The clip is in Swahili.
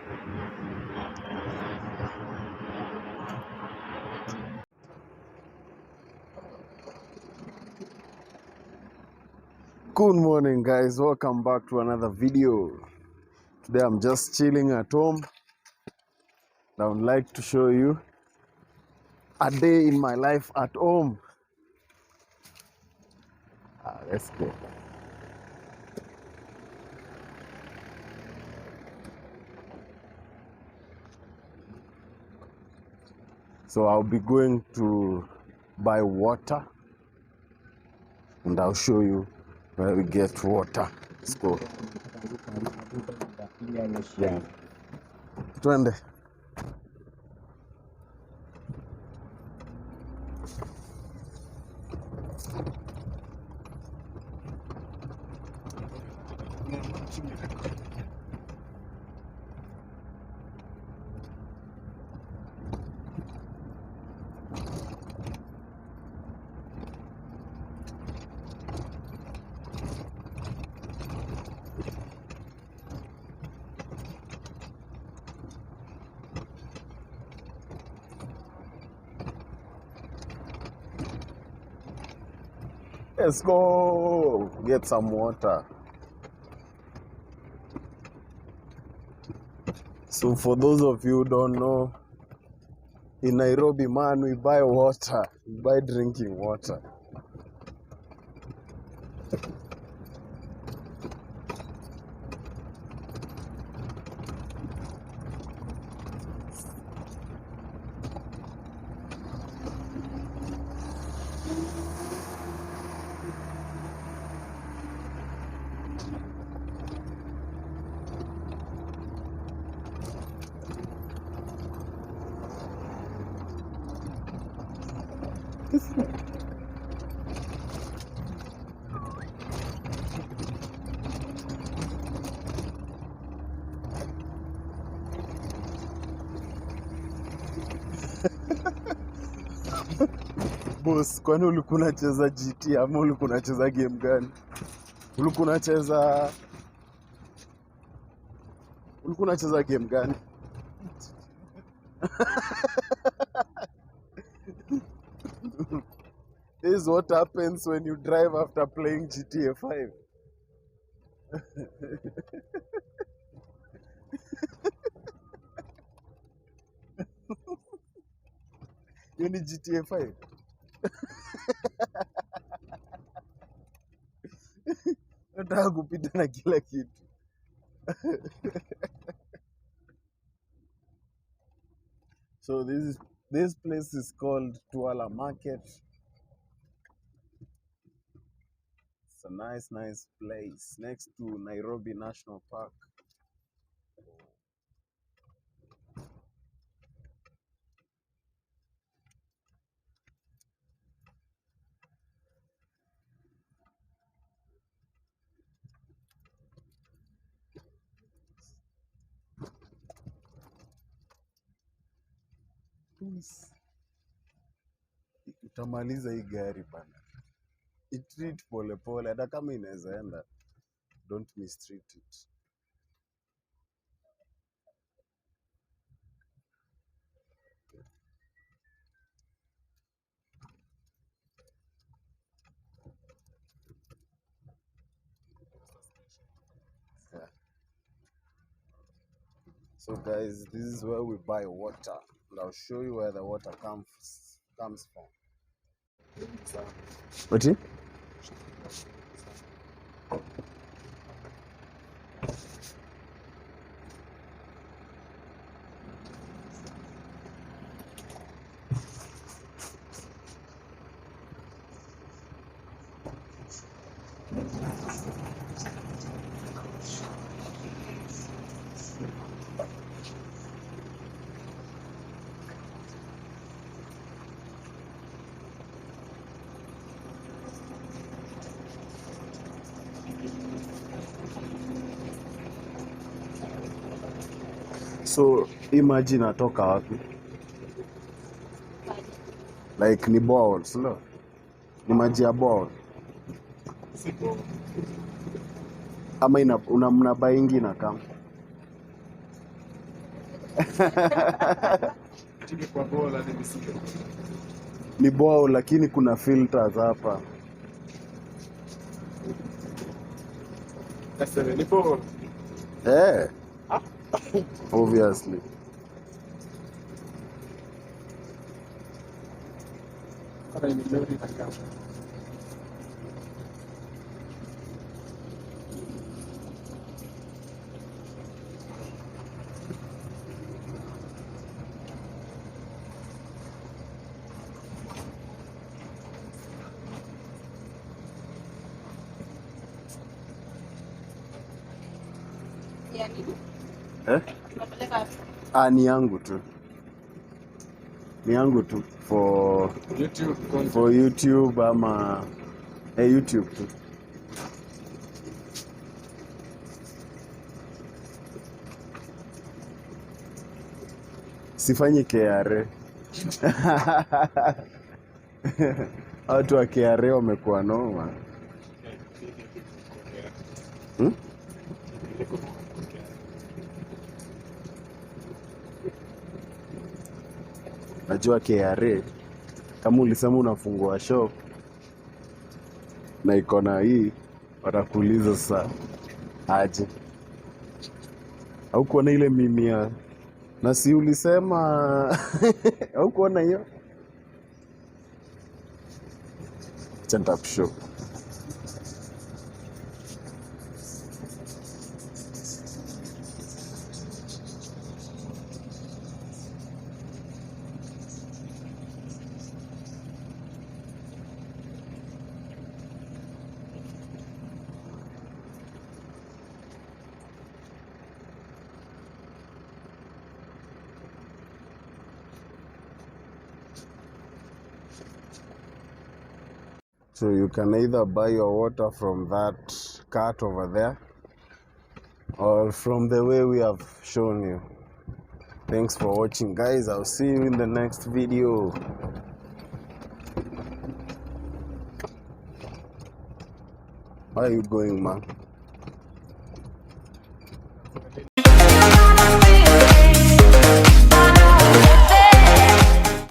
Good morning, guys. Welcome back to another video. Today I'm just chilling at home. I would like to show you a day in my life at home. Let's go. So I'll be going to buy water and I'll show you where we get water. Let's go. Yeah. Twende. Let's go get some water. So for those of you who don't know, in Nairobi, man, we buy water. We buy drinking water. Boss, kwani ulikuwa unacheza GT ama ulikuwa unacheza game gani? Ulikuwa unacheza game gani? This is what happens when you drive after playing GTA 5. You need GTA 5. Nataka kupita na kila kitu. So this place is called Tuala Market. It's a nice place next to Nairobi National Park. Utamaliza hii gari bana. Itreat pole pole, hata kama inaweza enda. Don't mistreat it. Yeah. So guys, this is where we buy water. And I'll show you where the water comes from. What? So imagine natoka wapi? Like ni balls, no? Ni maji ya ball. Ama mnabaingi na kama Ni bowl lakini kuna filters hapa. Eh. Obviously. Ni yangu tu. Ni yangu tu for YouTube ama YouTube tu. Sifanyi KRA. Watu wa KRA wamekuwa noma. Najua KRA kama ulisema unafungua shop na iko na hii, watakuuliza sasa aje. Au kuona ile mimia na si ulisema au kuona hiyo chanta shop. So you can either buy your water from that cart over there or from the way we have shown you. Thanks for watching, guys. I'll see you in the next video. Where are you going, man?